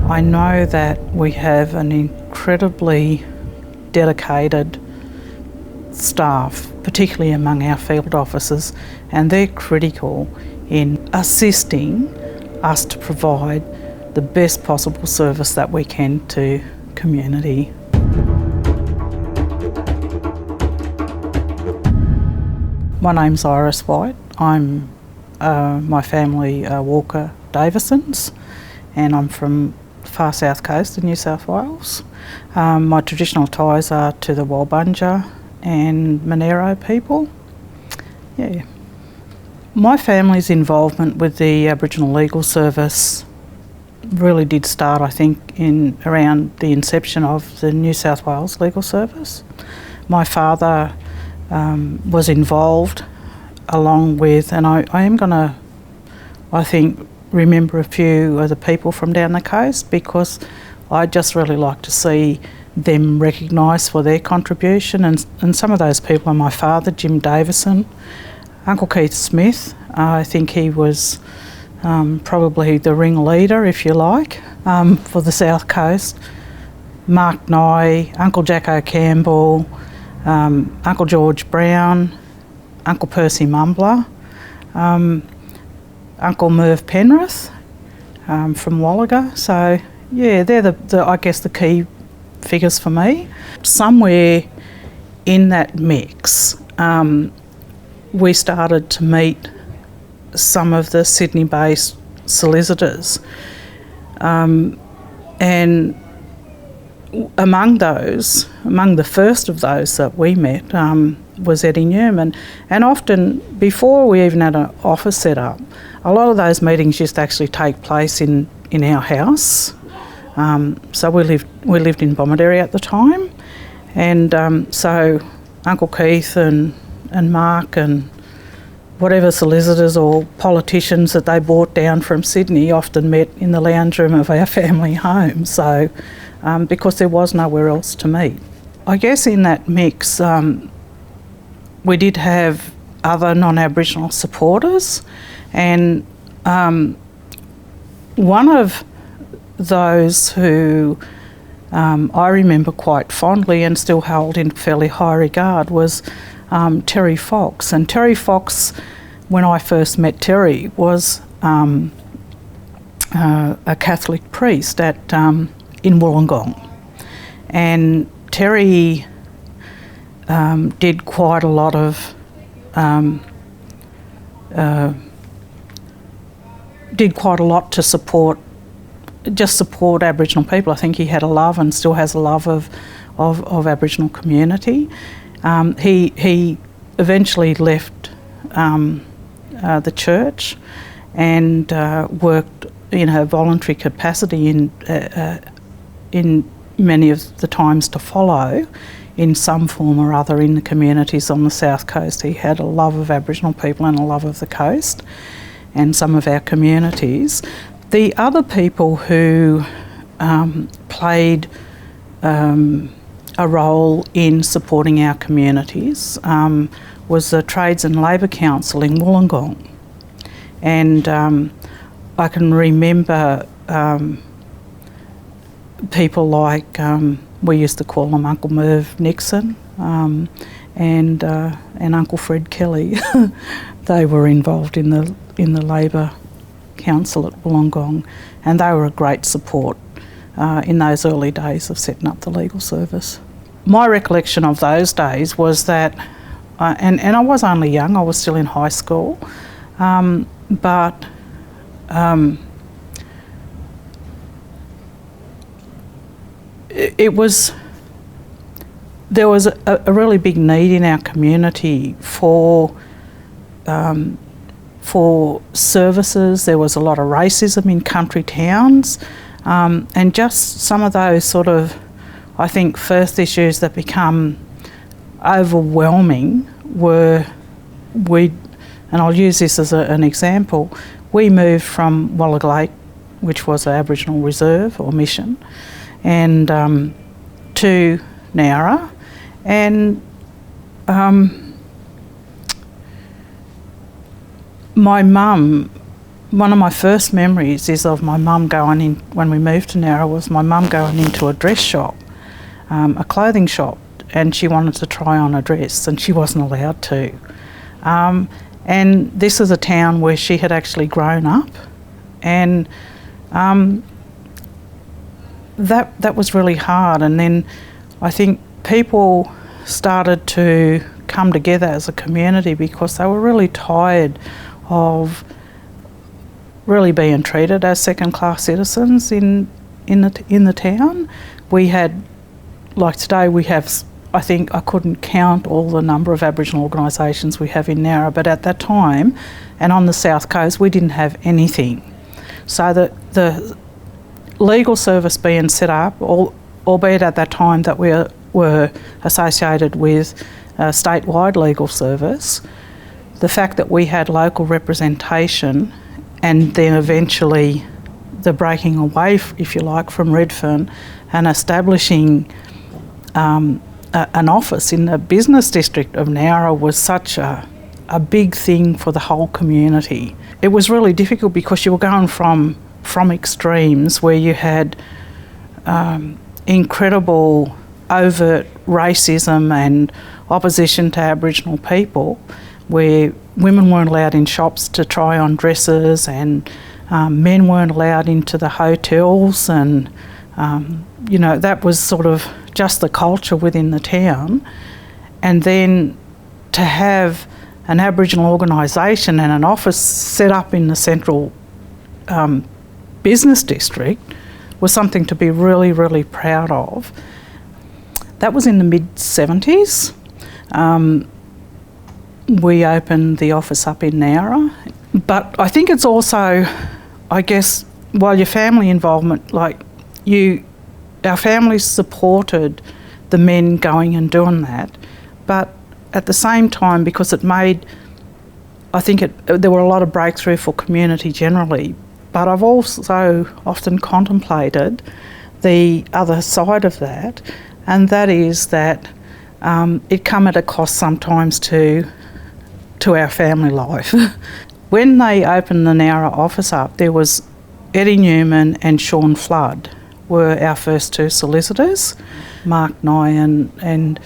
I know that we have an incredibly dedicated staff, particularly among our field officers, and they're critical in assisting us to provide the best possible service that we can to community. My name's Iris White. I'm my family Walker Davisons, and I'm from the far south coast of New South Wales. My traditional ties are to the Walbunja and Monero people. Yeah. My family's involvement with the Aboriginal Legal Service really did start, I think, in around the inception of the New South Wales Legal Service. My father was involved along with, and I am going to, I think, remember a few of the people from down the coast, because I just really like to see them recognised for their contribution, and some of those people are my father, Jim Davison, Uncle Keith Smith. I think he was probably the ringleader, if you like, for the South Coast. Mark Nye, Uncle Jacko Campbell, Uncle George Brown, Uncle Percy Mumbler, Uncle Merv Penrith from Wallaga. So yeah, they're the I guess the key figures for me. Somewhere in that mix, we started to meet some of the Sydney-based solicitors, and among the first of those that we met was Eddie Newman. And often, before we even had an office set up, a lot of those meetings used to actually take place in our house. So we lived in Bomaderry at the time, and so Uncle Keith and Mark and whatever solicitors or politicians that they brought down from Sydney often met in the lounge room of our family home. So because there was nowhere else to meet. I guess in that mix, we did have other non-Aboriginal supporters, and one of those who I remember quite fondly and still hold in fairly high regard was Terry Fox. And Terry Fox, when I first met Terry, was a Catholic priest at in Wollongong, and Terry did quite a lot of to support Aboriginal people. I think he had a love and still has a love of Aboriginal community. He eventually left the church and worked in a voluntary capacity in many of the times to follow, in some form or other, in the communities on the south coast. He had a love of Aboriginal people and a love of the coast and some of our communities. The other people who played a role in supporting our communities was the Trades and Labour Council in Wollongong. And I can remember people like, we used to call them Uncle Merv Nixon and Uncle Fred Kelly. They were involved in the Labour Council at Wollongong, and they were a great support in those early days of setting up the legal service. My recollection of those days was that, and I was only young, I was still in high school, but there was a really big need in our community for services. There was a lot of racism in country towns, and just some of those sort of, I think, first issues that become overwhelming were, and I'll use this as an example, we moved from Wallaga Lake, which was an Aboriginal reserve or mission, and to Nowra, and my mum One of my first memories is of my mum going in, when we moved to Nowra, was my mum going into a dress shop, a clothing shop, and she wanted to try on a dress and she wasn't allowed to. And this is a town where she had actually grown up, and that was really hard. And then I think people started to come together as a community because they were really tired of really being treated as second-class citizens in the town. We had, like today, we have, I think I couldn't count all the number of Aboriginal organisations we have in Nowra, but at that time, and on the South Coast, we didn't have anything. So the legal service being set up, albeit at that time that we were associated with a statewide legal service, the fact that we had local representation and then eventually the breaking away, if you like, from Redfern and establishing an office in the business district of Nowra was such a big thing for the whole community. It was really difficult because you were going from extremes where you had incredible overt racism and opposition to Aboriginal people, where women weren't allowed in shops to try on dresses, and men weren't allowed into the hotels, and that was sort of just the culture within the town. And then to have an Aboriginal organisation and an office set up in the central business district was something to be really, really proud of. That was in the mid-70s. We opened the office up in Nowra. But I think it's also, I guess, while your family involvement, our families supported the men going and doing that, but at the same time, because it made, I think there were a lot of breakthrough for community generally, but I've also often contemplated the other side of that, and that is that it come at a cost sometimes to our family life. When they opened the Nowra office up, there was Eddie Newman and Sean Flood were our first two solicitors. Mark Nye and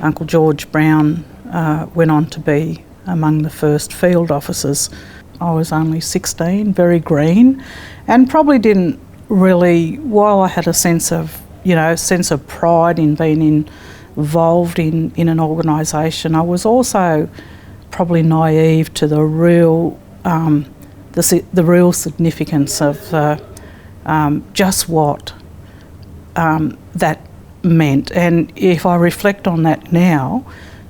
Uncle George Brown went on to be among the first field officers. I was only 16, very green, and probably didn't really, while I had a sense of pride in being involved in an organisation, I was also probably naive to the real significance of just what that meant. And if I reflect on that now,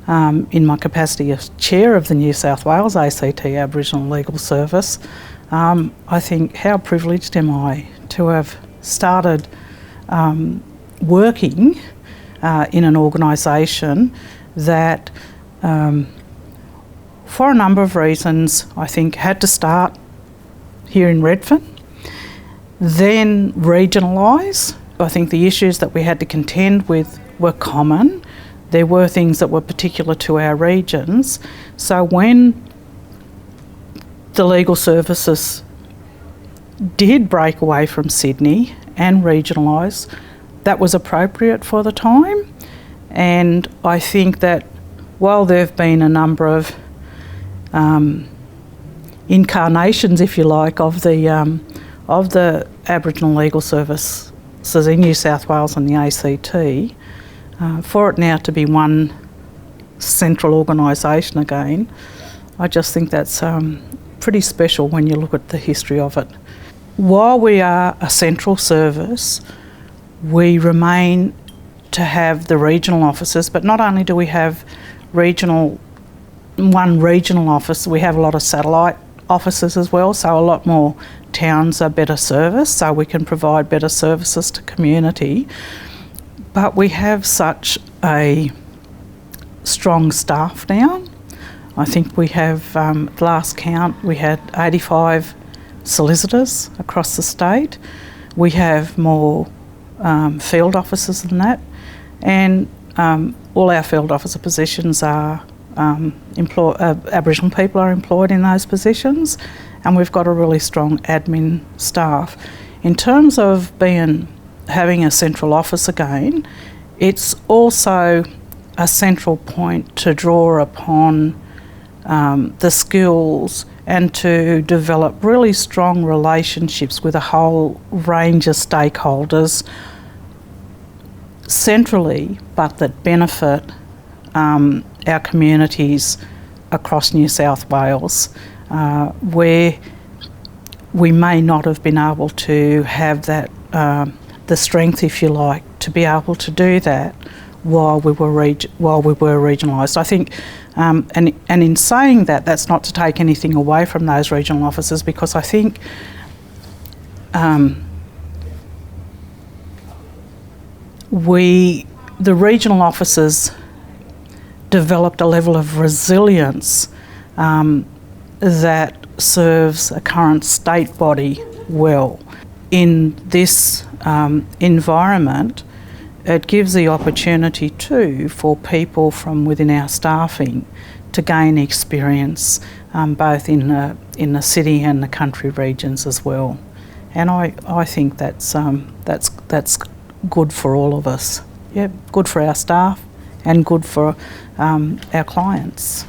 in my capacity as chair of the New South Wales ACT Aboriginal Legal Service, I think how privileged am I to have started working in an organisation that for a number of reasons I think had to start here in Redfern, then regionalise. I think the issues that we had to contend with were common. There were things that were particular to our regions. So when the legal services did break away from Sydney and regionalise, that was appropriate for the time. And I think that while there have been a number of incarnations, if you like, of the Aboriginal Legal Services in New South Wales and the ACT, for it now to be one central organisation again, I just think that's pretty special when you look at the history of it. While we are a central service, we remain to have the regional offices, but not only do we have one regional office, we have a lot of satellite offices as well, so a lot more towns are better serviced, so we can provide better services to community. But we have such a strong staff now. I think we have, at last count, we had 85 solicitors across the state. We have more field officers than that, and all our field officer positions are Aboriginal people are employed in those positions, and we've got a really strong admin staff. In terms of having a central office again, it's also a central point to draw upon the skills and to develop really strong relationships with a whole range of stakeholders centrally, but that benefit our communities across New South Wales, where we may not have been able to have that, the strength, if you like, to be able to do that while we were regionalised. I think, and in saying that, that's not to take anything away from those regional officers, because I think the regional officers developed a level of resilience that serves a current state body well. In this environment, it gives the opportunity too for people from within our staffing to gain experience, both in the city and the country regions as well. And I think that's good for all of us. Yeah, good for our staff and good for our clients.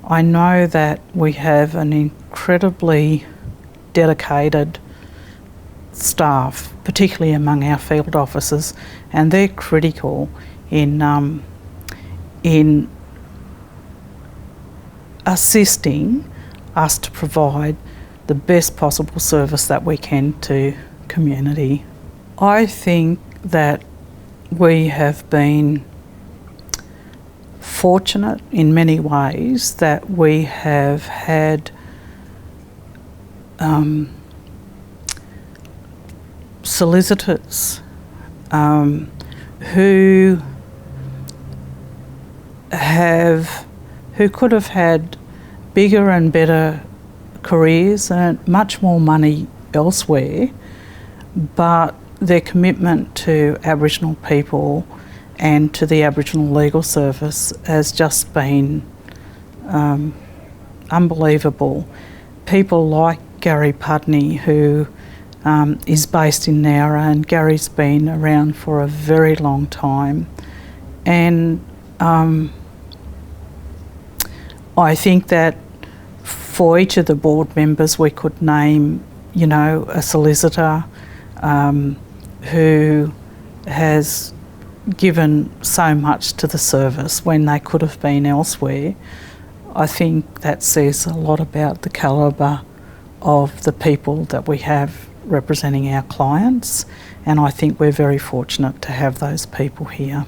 I know that we have an incredibly dedicated staff, particularly among our field officers, and they're critical in assisting us to provide the best possible service that we can to community. I think that we have been fortunate in many ways that we have had solicitors who could have had bigger and better careers and much more money elsewhere, but their commitment to Aboriginal people and to the Aboriginal Legal Service has just been unbelievable. People like Gary Pudney, who is based in Nowra, and Gary's been around for a very long time. And I think that for each of the board members we could name, a solicitor who has given so much to the service when they could have been elsewhere. I think that says a lot about the calibre of the people that we have representing our clients, and I think we're very fortunate to have those people here.